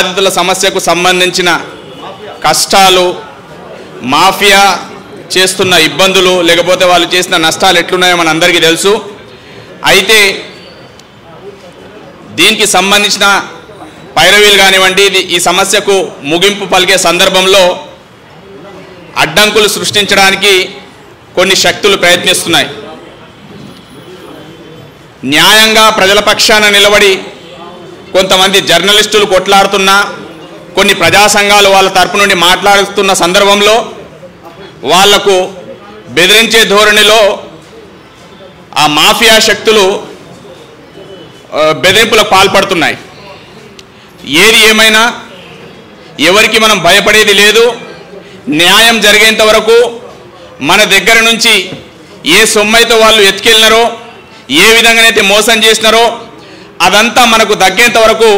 బాధితుల సమస్యకు సంబంధించిన కష్టాలు, మాఫియా చేస్తున్న ఇబ్బందులు, లేకపోతే వాళ్ళు చేసిన నష్టాలు ఎట్లున్నాయో మన అందరికీ తెలుసు. అయితే దీనికి సంబంధించిన పైరవీలు కానివ్వండి, ఈ సమస్యకు ముగింపు పలికే సందర్భంలో అడ్డంకులు సృష్టించడానికి కొన్ని శక్తులు ప్రయత్నిస్తున్నాయి. న్యాయంగా ప్రజల పక్షాన నిలబడి కొంతమంది జర్నలిస్టులు కొట్లాడుతున్నా, కొన్ని ప్రజా సంఘాలు వాళ్ళ తరపు నుండి మాట్లాడుతున్న సందర్భంలో వాళ్లకు బెదిరించే ధోరణిలో ఆ మాఫియా శక్తులు బెదిరింపులకు పాల్పడుతున్నాయి. ఏది ఏమైనా ఎవరికి మనం భయపడేది లేదు. న్యాయం జరిగేంత వరకు మన దగ్గర నుంచి ఏ సొమ్మైతే వాళ్ళు ఎత్తుకెళ్ళినారో, ఏ విధంగానైతే మోసం చేసినారో అదంతా మనకు దక్కేంత వరకు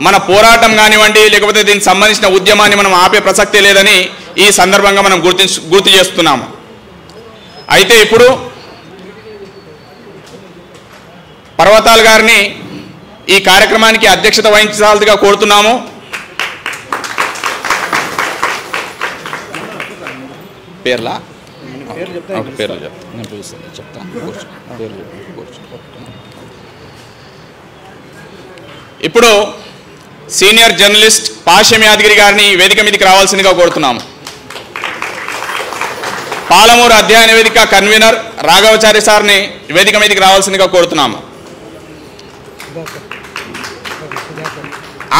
మన పోరాటం కానివ్వండి, లేకపోతే దీనికి సంబంధించిన ఉద్యమాన్ని మనం ఆపే ప్రసక్తే లేదని ఈ సందర్భంగా మనం గుర్తు చేస్తున్నాము. అయితే ఇప్పుడు పర్వతాల్ గారిని ఈ కార్యక్రమానికి అధ్యక్షత వహించాల్సిగా కోరుతున్నాము. పేర్లా పేర్లు చెప్తాను. ఇప్పుడు సీనియర్ జర్నలిస్ట్ పాశం యాదగిరి గారిని వేదిక మీదకి రావాల్సిందిగా కోరుతున్నాము. పాలమూరు అధ్యయన వేదిక కన్వీనర్ రాఘవచారి సార్ని వేదిక మీదకి రావాల్సిందిగా కోరుతున్నాము.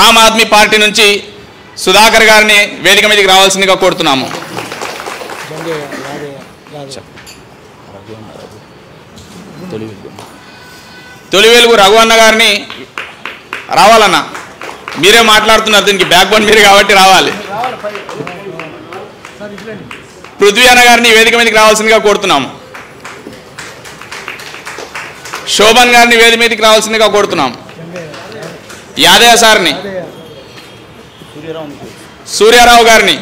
ఆమ్ ఆద్మీ పార్టీ నుంచి సుధాకర్ గారిని వేదిక మీదకి రావాల్సిందిగా కోరుతున్నాము. తొలివేలుగు రఘువన్న గారిని రావాలన్నా, మీరే మాట్లాడుతున్నారు, దీనికి బ్యాక్ బోన్ మీరే కాబట్టి రావాలి. పృథ్వీ అన్న గారిని వేదిక మీదకి రావాల్సిందిగా కోరుతున్నాము. శోభన్ గారిని వేదిక మీదకి రావాల్సిందిగా కోరుతున్నాము. యాదయ్య సార్ని, సూర్యారావు గారిని,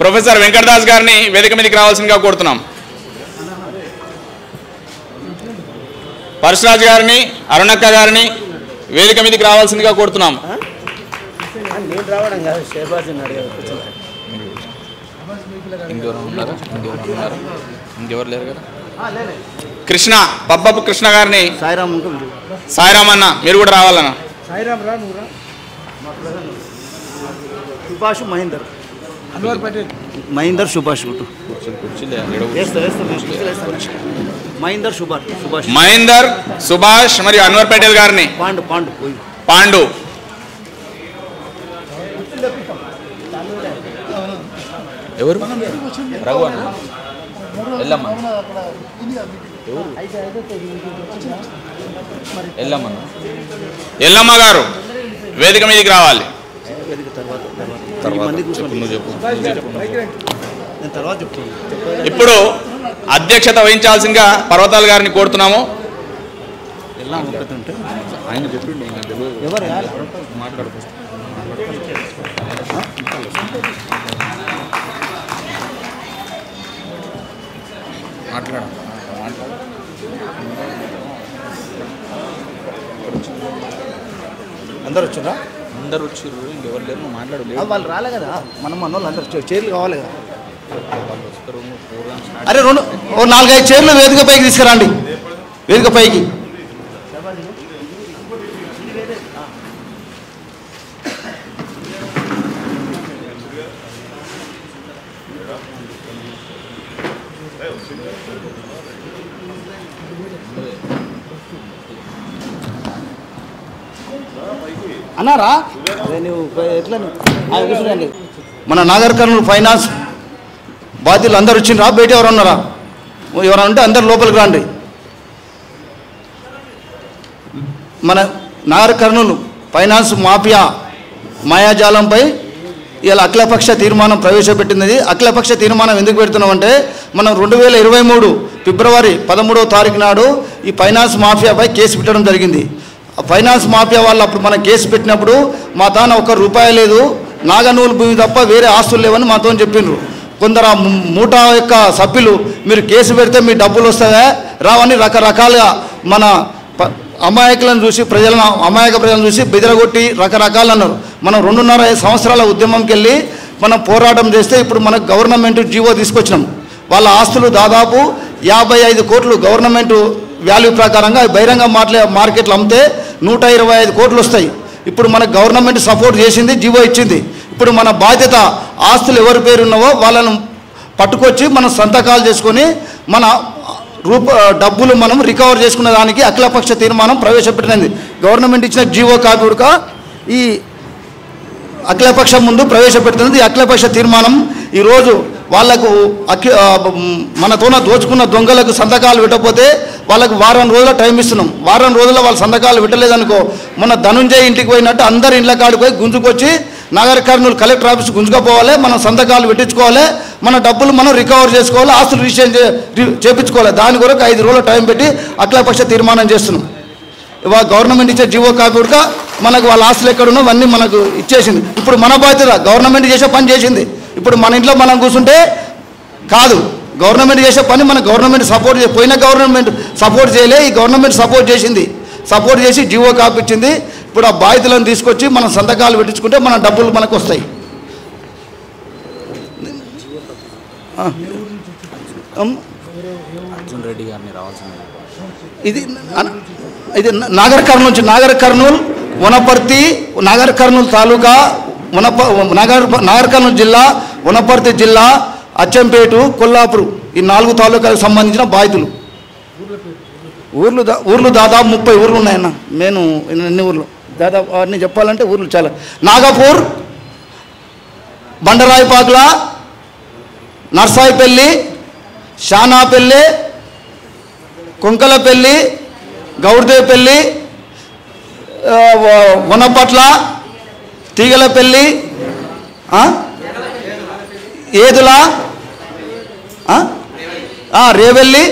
ప్రొఫెసర్ వెంకటదాస్ గారిని వేదిక మీదకి రావాల్సిందిగా కోరుతున్నాం. పరశురాజ్ గారిని, అరుణక్క గారిని వేదిక మీదకి రావాల్సిందిగా కోరుతున్నాం. కృష్ణ, పబ్బపు కృష్ణ గారిని, సాయిరామ్ అన్న మీరు కూడా రావాలన్నా. సుభాష్ మహేందర్, మహేందర్ సుభాష్, మహేందర్ సుభాష్, మహేందర్ సుభాష్ మరియు అన్వర్ పటేల్ గారిని, పాండు, ఎవరు రఘువన్న, ఎల్లమ్మ, ఎల్లమ్మ గారు వేదిక మీదకి రావాలి. ఇప్పుడు అధ్యక్షత వహించాల్సిందిగా పర్వతాల్ గారిని కోరుతున్నాము. అందరు వచ్చారా? అందరు వచ్చారు, ఇంకెవరు లేరు, మాట్లాడలేదు. వాళ్ళు రాలే కదా, మనం మన వాళ్ళు అందరు చైర్లు కావాలి కదా. అరే 4-5 చైర్లు వేదిక పైకి తీసుకురండి, వేదిక పైకి. అన్నారా? ఎట్లా మన నాగర్ కర్నూలు ఫైనాన్స్ బాధ్యులు అందరు వచ్చిండ్రా? బయట ఎవరు ఉన్నారా? ఎవరు ఉంటే అందరు లోపలికి రండి. మన నాగర్ కర్నూలు ఫైనాన్స్ మాఫియా మాయాజాలంపై ఇలా అఖిలపక్ష తీర్మానం ప్రవేశపెట్టినది. అఖిలపక్ష తీర్మానం ఎందుకు పెడుతున్నామంటే, మనం 2023 ఫిబ్రవరి 13వ తారీఖు నాడు ఈ ఫైనాన్స్ మాఫియాపై కేసు పెట్టడం జరిగింది. ఫైనాన్స్ మాఫియా వాళ్ళు అప్పుడు మనం కేసు పెట్టినప్పుడు మా తాన ₹1 లేదు, నాగనూలు భూమి తప్ప వేరే ఆస్తులు లేవని మాతో చెప్పిండ్రు. కొందరు ఆ మూటా యొక్క సభ్యులు మీరు కేసు పెడితే మీ డబ్బులు వస్తాయా రావని రకరకాలుగా మన అమాయకులను చూసి అమాయక ప్రజలను చూసి బెదిరగొట్టి రకరకాలు అన్నారు. మనం 2.5 సంవత్సరాల ఉద్యమంకి వెళ్ళి మనం పోరాటం చేస్తే ఇప్పుడు మనకు గవర్నమెంట్ జీవో తీసుకొచ్చినాం. వాళ్ళ ఆస్తులు దాదాపు 55 కోట్లు గవర్నమెంట్ వాల్యూ ప్రకారంగా బహిరంగ మార్కెట్లో అమ్మితే 125 కోట్లు వస్తాయి. ఇప్పుడు మనకు గవర్నమెంట్ సపోర్ట్ చేసింది, జీవో ఇచ్చింది. ఇప్పుడు మన బాధ్యత ఆస్తులు ఎవరి పేరు ఉన్నావో వాళ్ళను పట్టుకొచ్చి మనం సంతకాలు చేసుకొని మన డబ్బులు మనం రికవర్ చేసుకునే దానికి అఖిలపక్ష తీర్మానం ప్రవేశపెట్టినది. గవర్నమెంట్ ఇచ్చిన జీవో కాపీ ఉడక ఈ అఖిలపక్షం ముందు ప్రవేశపెడుతున్నది. ఈ అఖిలపక్ష తీర్మానం ఈరోజు వాళ్లకు మనతోన దోచుకున్న దొంగలకు సంతకాలు పెట్టకపోతే వాళ్ళకు వారం రోజుల టైం ఇస్తున్నాం. వారం రోజుల్లో వాళ్ళ సంతకాలు పెట్టలేదనుకో మన ధనుంజయ్ ఇంటికి పోయినట్టు అందరి ఇండ్ల కాడికి పోయి గుంజుకొచ్చి నగర కర్నూలు కలెక్టర్ ఆఫీస్ గుంజుకపోవాలి, మనం సంతకాలు పెట్టించుకోవాలి, మన డబ్బులు మనం రికవర్ చేసుకోవాలి, ఆస్తులు రిజిస్ట్రేషన్ చేయించుకోవాలి. దాని కొరకు 5 రోజుల టైం పెట్టి అఖిలపక్ష తీర్మానం చేస్తున్నాం. ఇవాళ గవర్నమెంట్ ఇచ్చే జీవో కాపీ ఉడక మనకు వాళ్ళ ఆస్తులు ఎక్కడున్నా అవన్నీ మనకు ఇచ్చేసింది. ఇప్పుడు మన బాధ్యత గవర్నమెంట్ చేసే పని చేసింది. ఇప్పుడు మన ఇంట్లో మనం కూర్చుంటే కాదు, గవర్నమెంట్ చేసే పని మన గవర్నమెంట్ సపోర్ట్ పోయిన గవర్నమెంట్ సపోర్ట్ చేయలే, ఈ గవర్నమెంట్ సపోర్ట్ చేసింది. సపోర్ట్ చేసి జీవో కాపీ ఇచ్చింది. ఇప్పుడు ఆ బాధితులను తీసుకొచ్చి మనం సంతకాలు పెట్టించుకుంటే మన డబ్బులు మనకు వస్తాయి. అర్జున్ రెడ్డి గారిని రావాల్సింది. ఇది నాగర్ కర్నూలు నుంచి నాగర్ కర్నూలు వనపర్తి నాగర్ కర్నూలు తాలూకా నాగర్ కర్నూలు జిల్లా, వనపర్తి జిల్లా, అచ్చంపేట, కొల్లాపూర్ ఈ 4 తాలూకాలకు సంబంధించిన బాధితులు. ఊర్లు దాదాపు 30 ఊర్లు ఉన్నాయన్న. నేను ఎన్ని ఊర్లు దాదాపు అన్నీ చెప్పాలంటే ఊర్లు చాలా. నాగపూర్, బండరాయిపాకుల, నర్సాయిపల్లి, షానాపల్లి, కొంకలపల్లి, గౌడ్దేపల్లి, వనపట్ల, తీగలపల్లి, ఏదుల, రేవెల్లి,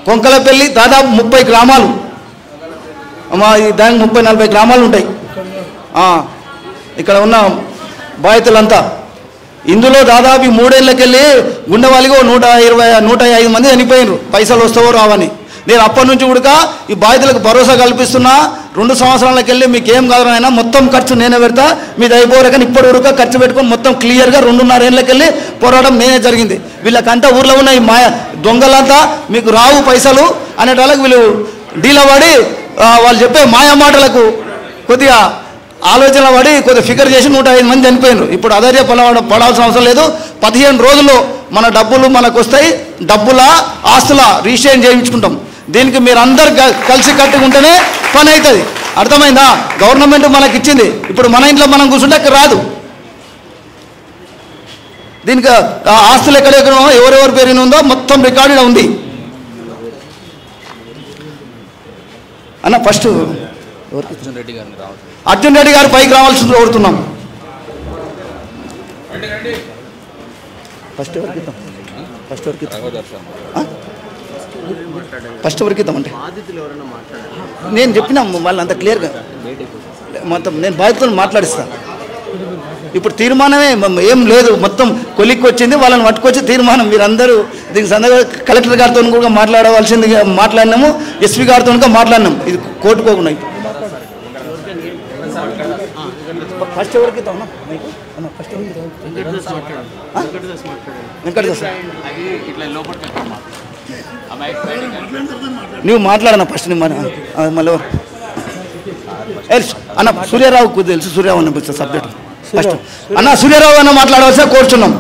కొంకలపల్లి దాదాపు 30 గ్రామాలు. దానికి 30-40 గ్రామాలు ఉంటాయి ఇక్కడ ఉన్న బాధితులంతా. ఇందులో దాదాపు 3 ఏళ్ళకెళ్ళి గుండెవాలిగా 125 మంది చనిపోయినారు, పైసలు వస్తావో రావని. నేను అప్పటి నుంచి కూడా ఈ బాధితులకు భరోసా కల్పిస్తున్నా. 2 సంవత్సరాలకు వెళ్ళి మీకు ఏం కాదనైనా మొత్తం ఖర్చు నేనే పెడతా, మీది అయిపోరు. కానీ ఇప్పటి వరకు ఖర్చు పెట్టుకొని మొత్తం క్లియర్గా 2.5 ఏళ్ళకెళ్ళి పోరాటం నేనే జరిగింది. వీళ్ళకంతా ఊర్లో ఉన్న ఈ దొంగలంతా మీకు రావు పైసలు అనేటాళ్ళకి వీళ్ళు డీలా పడి వాళ్ళు చెప్పే మాయా మాటలకు కొద్దిగా ఆలోచన పడి కొద్దిగా ఫికర్ చేసి 105 మంది చనిపోయినారు. ఇప్పుడు అదే పడాల్సిన అవసరం లేదు. 15 రోజుల్లో మన డబ్బులు మనకు వస్తాయి. డబ్బుల ఆస్తుల రిజిస్ట్రేషన్ చేయించుకుంటాం. దీనికి మీరు అందరు కలిసి కట్టుకుంటేనే పని అవుతుంది. అర్థమైందా? గవర్నమెంట్ మనకి ఇచ్చింది. ఇప్పుడు మన ఇంట్లో మనం కూర్చుంటే రాదు. దీనికి ఆస్తులు ఎక్కడెక్కడ ఎవరెవరి పేరు ఉందో మొత్తం రికార్డులో ఉంది అన్న. ఫస్ట్ అర్జున్ రెడ్డి గారిని రావాలి. అర్జున్ రెడ్డి గారు పైకి రావాల్సింది కోరుతున్నాం. ఫస్ట్ వరకు ఇద్దామంటే నేను చెప్పినా వాళ్ళంతా క్లియర్గా మొత్తం నేను బాధితులను మాట్లాడిస్తాను. ఇప్పుడు తీర్మానమే ఏం లేదు, మొత్తం కొలిక్కి వచ్చింది. వాళ్ళని పట్టుకొచ్చి తీర్మానం మీరందరూ దీనికి సందర్భంగా కలెక్టర్ గారితో కూడా మాట్లాడవలసిందిగా మాట్లాడినాము, ఎస్పీ గారితో కూడా మాట్లాడినాము. ఇది కోర్టుకోకుండా ఫస్ట్ ఎవరికి ఇద్దామన్నా? ఫస్ట్ వెంకటదాస్ నువ్వు మాట్లాడనా ఫస్ట్. మళ్ళీ అన్న సూర్యారావుకు తెలుసు, సూర్యరావు అన్న సబ్జెక్ట్ ఫస్ట్ అన్న సూర్యరావు అన్న మాట్లాడవలసిన కోరుచున్నాం.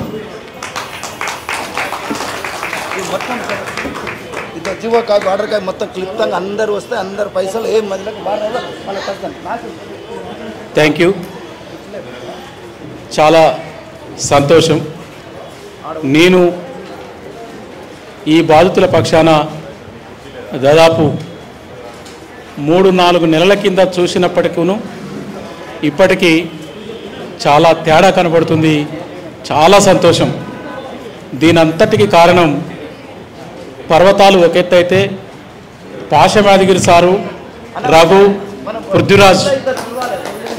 జీవో కాదు ఆర్డర్ కాదు మొత్తం క్లిప్తంగా అందరు వస్తే అందరు పైసలు ఏం మధ్యలో. థ్యాంక్ యూ, చాలా సంతోషం. నేను ఈ బాధితుల పక్షాన దాదాపు 3-4 నెలల కింద చూసినప్పటికీ ఇప్పటికీ చాలా తేడా కనబడుతుంది. చాలా సంతోషం. దీనంతటికి కారణం పర్వతాలు ఒక ఎత్తు అయితే పాశమాదిగిరి సారు, రఘు, పృథ్వీరాజ్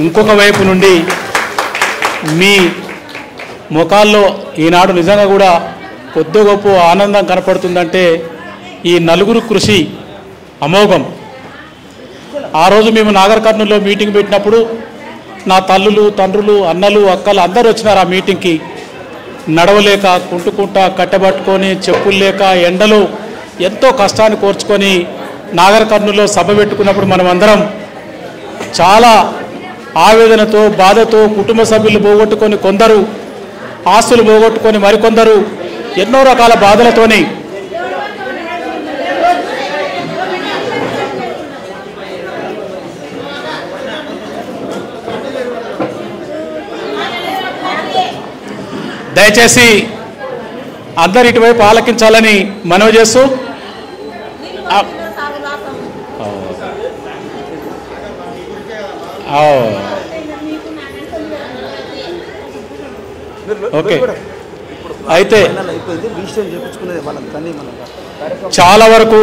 ఇంకొక వైపు నుండి మీ ముఖాల్లో ఈనాడు నిజంగా కూడా కొద్ది గొప్ప ఆనందం కనపడుతుందంటే ఈ నలుగురు కృషి అమోఘం. ఆ రోజు మేము నాగర్ కర్నూలులో మీటింగ్ పెట్టినప్పుడు నా తల్లులు తండ్రులు అన్నలు అక్కలు అందరూ వచ్చినారు ఆ మీటింగ్కి. నడవలేక కుంటుకుంటా కట్టెబట్టుకొని చెప్పులు లేక ఎండలో ఎంతో కష్టాన్ని కోర్చుకొని నాగర్ కర్నూలులో సభ పెట్టుకున్నప్పుడు మనమందరం చాలా ఆవేదనతో బాధతో కుటుంబ సభ్యులు పోగొట్టుకొని, కొందరు ఆస్తులు పోగొట్టుకొని, మరికొందరు ఎన్నో రకాల బాధలతోని దయచేసి అందరు ఇటువైపు ఆలకించాలని మనవి చేస్తూ ఓకే. అయితే చాలా వరకు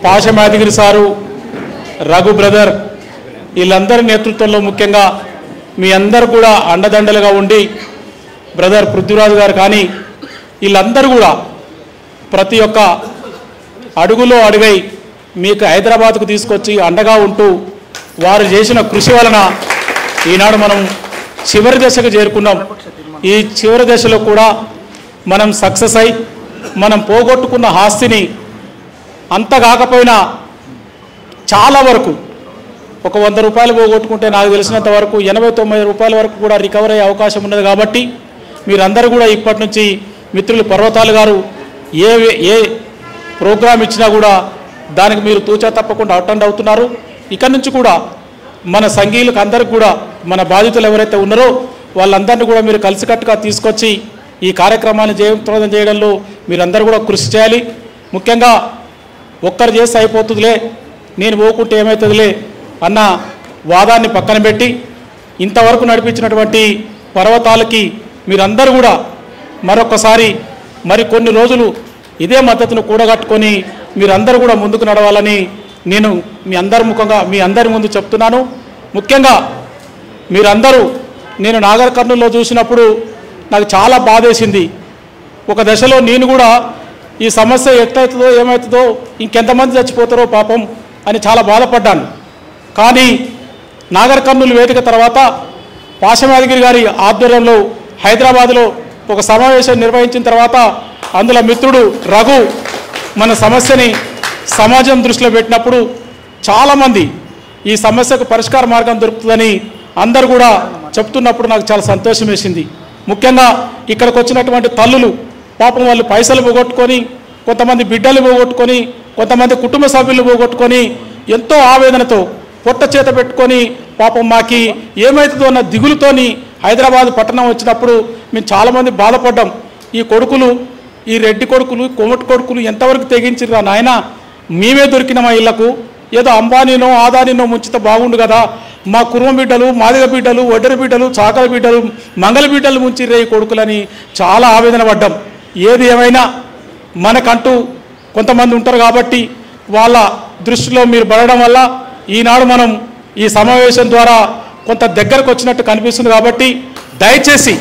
పాషం యాదగిరి సారు, రఘు బ్రదర్ వీళ్ళందరి నేతృత్వంలో ముఖ్యంగా మీ అందరు కూడా అండదండలుగా ఉండి, బ్రదర్ పృథ్వీరాజు గారు కానీ వీళ్ళందరూ కూడా ప్రతి ఒక్క అడుగులో అడుగై మీకు హైదరాబాద్కు తీసుకొచ్చి అండగా ఉంటూ వారు చేసిన కృషి వలన ఈనాడు మనం చివరి దశకు చేరుకున్నాం. ఈ చివరి దశలో కూడా మనం సక్సెస్ అయి మనం పోగొట్టుకున్న ఆస్తిని అంత కాకపోయినా చాలా వరకు ఒక 100 రూపాయలు పోగొట్టుకుంటే నాకు తెలిసినంత వరకు 89 రూపాయల వరకు కూడా రికవర్ అయ్యే అవకాశం ఉన్నది. కాబట్టి మీరందరూ కూడా ఇప్పటి నుంచి మిత్రులు పర్వతాలు గారు ఏ ప్రోగ్రాం ఇచ్చినా కూడా దానికి మీరు తూచా తప్పకుండా అటెండ్ అవుతున్నారు. ఇక నుంచి కూడా మన సంఘీయులకు అందరికి కూడా మన బాధితులు ఎవరైతే ఉన్నారో వాళ్ళందరినీ కూడా మీరు కలిసికట్టుగా తీసుకొచ్చి ఈ కార్యక్రమాన్ని జయప్రదం చేయడంలో మీరందరూ కూడా కృషి చేయాలి. ముఖ్యంగా ఒక్కరు చేస్తే అయిపోతుందిలే, నేను పోకుంటే ఏమవుతుందిలే అన్న వాదాన్ని పక్కన పెట్టి ఇంతవరకు నడిపించినటువంటి పర్వతాలకి మీరందరూ కూడా మరొకసారి కొన్ని రోజులు ఇదే మద్దతును కూడగట్టుకొని మీరందరూ కూడా ముందుకు నడవాలని నేను మీ అందరి ముందు చెప్తున్నాను. ముఖ్యంగా మీరందరూ నేను నాగర్ కర్నూలులో చూసినప్పుడు నాకు చాలా బాధేసింది. ఒక దశలో నేను కూడా ఈ సమస్య ఎట్లయితుందో ఏమవుతుందో, ఇంకెంతమంది చచ్చిపోతారో పాపం అని చాలా బాధపడ్డాను. కానీ నాగర్ కర్నూలు వేదిక తర్వాత పాషం యాదగిరి గారి ఆధ్వర్యంలో హైదరాబాద్లో ఒక సమావేశం నిర్వహించిన తర్వాత అందులో మిత్రుడు రఘు మన సమస్యని సమాజం దృష్టిలో పెట్టినప్పుడు చాలామంది ఈ సమస్యకు పరిష్కార మార్గం దొరుకుతుందని అందరూ కూడా చెప్తున్నప్పుడు నాకు చాలా సంతోషం వేసింది. ముఖ్యంగా ఇక్కడికి వచ్చినటువంటి తల్లులు పాపం వాళ్ళు పైసలు పోగొట్టుకొని, కొంతమంది బిడ్డలు పోగొట్టుకొని, కొంతమంది కుటుంబ సభ్యులు పోగొట్టుకొని ఎంతో ఆవేదనతో పొట్ట చేత పెట్టుకొని పాపం మాకి ఏమవుతుందో అన్న దిగులుతోని హైదరాబాద్ పట్టణం వచ్చినప్పుడు మేము చాలామంది బాధపడ్డాం. ఈ కొడుకులు, ఈ రెడ్డి కొడుకులు, కోమటి కొడుకులు ఎంతవరకు తెగించిరా నాయన, మేమే దొరికిన మా ఇళ్లకు, ఏదో అంబానీనో ఆదానీనో ముంచితే బాగుండు కదా, మా కుర్మ బిడ్డలు, మాదిగ బిడ్డలు, ఒడ్డరి బిడ్డలు, చాకల బిడ్డలు, మంగళ బిడ్డలు ముంచిర్రే ఈ కొడుకులని చాలా ఆవేదన పడ్డాం. ఏది ఏమైనా మనకంటూ కొంతమంది ఉంటారు కాబట్టి వాళ్ళ దృష్టిలో మీరు పడడం వల్ల ఈనాడు మనం ఈ సమావేశం ద్వారా కొంత దగ్గరకు వచ్చినట్టు కనిపిస్తుంది. కాబట్టి దయచేసి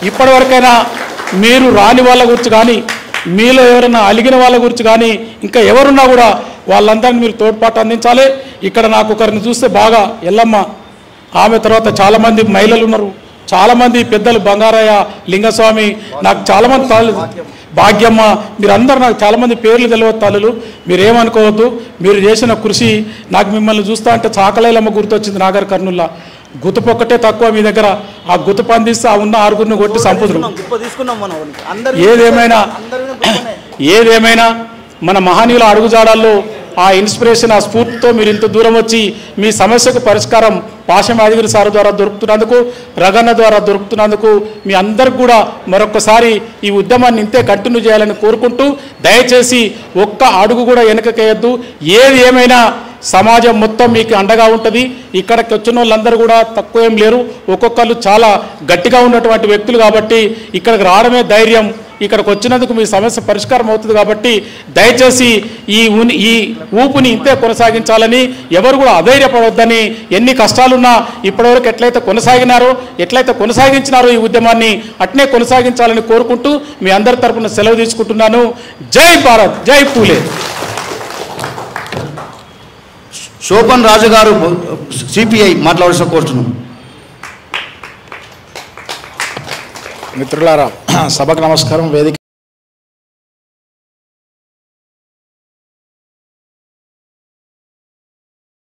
ఇప్పటివరకైనా మీరు రాని వాళ్ళ గురించి కానీ, మీలో ఎవరైనా అలిగిన వాళ్ళ గురించి కానీ ఇంకా ఎవరున్నా కూడా వాళ్ళందరినీ మీరు తోడ్పాటు అందించాలి. ఇక్కడ నాకు ఒకరిని చూస్తే బాగా ఎల్లమ్మ, ఆమె తర్వాత చాలామంది మహిళలు ఉన్నారు, చాలామంది పెద్దలు, బంగారయ్య, లింగస్వామి, నాకు చాలామంది భాగ్యమ్మ, మీరందరూ నాకు చాలామంది పేర్లు తెలియదు తల్లులు, మీరేమనుకోవద్దు. మీరు చేసిన కృషి నాకు మిమ్మల్ని చూస్తా అంటే చాకలైలమ్మ గుర్తొచ్చింది. నాగర్ కర్నూలులో గుతుపొక్కటే తక్కువ మీ దగ్గర, ఆ గుతుపు అందిస్తే ఆ ఉన్న 6గురిని కొట్టి సంపుదురు. ఏదేమైనా మన మహనీయుల అడుగుజాడల్లో ఆ ఇన్స్పిరేషన్, ఆ స్ఫూర్తితో మీరు ఇంత దూరం వచ్చి మీ సమస్యకు పరిష్కారం పాషం యాదగిరి సార్ ద్వారా దొరుకుతున్నందుకు, రగన్న ద్వారా దొరుకుతున్నందుకు మీ అందరికి కూడా మరొకసారి ఈ ఉద్యమాన్ని ఇంతే కంటిన్యూ చేయాలని కోరుకుంటూ, దయచేసి ఒక్క అడుగు కూడా వెనకకేయద్దు. ఏది ఏమైనా సమాజం మొత్తం మీకు అండగా ఉంటుంది. ఇక్కడికి వచ్చిన వాళ్ళందరూ కూడా తక్కువ ఏం లేరు, ఒక్కొక్కరు చాలా గట్టిగా ఉన్నటువంటి వ్యక్తులు కాబట్టి ఇక్కడికి రావడమే ధైర్యం. ఇక్కడికి వచ్చినందుకు మీ సమస్య పరిష్కారం అవుతుంది. కాబట్టి దయచేసి ఈ ఊపుని ఇంతే కొనసాగించాలని, ఎవరు కూడా అధైర్యపడవద్దని, ఎన్ని కష్టాలున్నా ఇప్పటివరకు ఎట్లయితే కొనసాగించినారో ఈ ఉద్యమాన్ని అట్నే కొనసాగించాలని కోరుకుంటూ మీ అందరి తరపున సెలవు తీసుకుంటున్నాను. జై భారత్, జై పూలే. శోభన్ రాజు గారు సిపిఐ మాట్లాడాల్సిన కోరుతున్నాం. మిత్రులారా, సభకు నమస్కారం. వేదిక